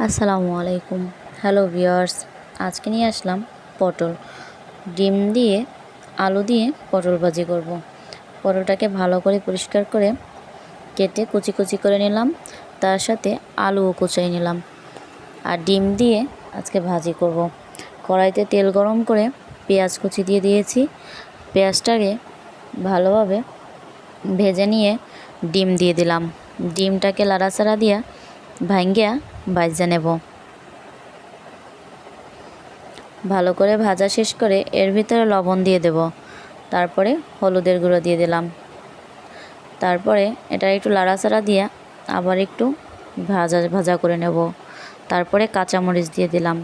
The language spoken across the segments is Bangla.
আসসালামু আলাইকুম। হ্যালো ভিউয়ার্স, আজকে নিয়ে আসলাম পটল। ডিম দিয়ে আলু দিয়ে পটল ভাজি করব। পটলটাকে ভালো করে পরিষ্কার করে কেটে কুচি কুচি করে নিলাম, তার সাথে আলুও কুচাই নিলাম। আর ডিম দিয়ে আজকে ভাজি করব। কড়াইতে তেল গরম করে পেঁয়াজ কুচি দিয়ে দিয়েছি। পেঁয়াজটাকে ভালোভাবে ভেজে নিয়ে ডিম দিয়ে দিলাম। ডিমটাকে লাড়াচাড়া দিয়া ভাঙ্গিয়া ভাজা নেব। ভালো করে ভাজা শেষ করে এর ভিতরে লবণ দিয়ে দেব, তারপরে হলুদের গুঁড়ো দিয়ে দিলাম। তারপরে এটা একটু লাড়াচাড়া দিয়ে আবার একটু ভাজা ভাজা করে নেব। তারপরে কাঁচামরিচ দিয়ে দিলাম।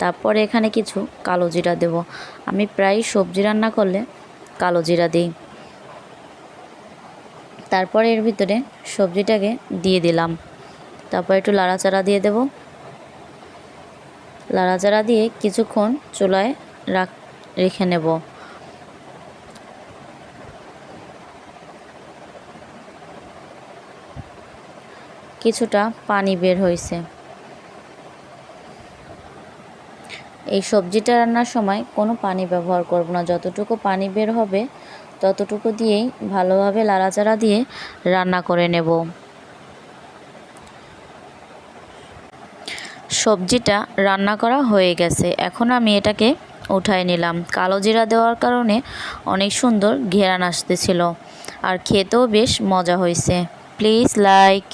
তারপরে এখানে কিছু কালো জিরা দেব। আমি প্রায় সবজি রান্না করলে কালো জিরা দিই। তারপরে এর ভিতরে সবজিটাকে দিয়ে দিলাম। তারপর একটু লাড়াচাড়া দিয়ে দেব। লাড়াচাড়া দিয়ে কিছুক্ষণ চুলায় রেখে নেব। কিছুটা পানি বের হয়েছে। এই সবজিটা রান্নার সময় কোনো পানি ব্যবহার করব না, যতটুকু পানি বের হবে ততটুকু দিয়েই ভালোভাবে লাড়াচাড়া দিয়ে রান্না করে নেব। সবজিটা রান্না করা হয়ে গেছে, এখন আমি এটাকে উঠায় নিলাম। কালো জিরা দেওয়ার কারণে অনেক সুন্দর ঘ্রাণ আসতেছিল আর খেতেও বেশ মজা হয়েছে। Please like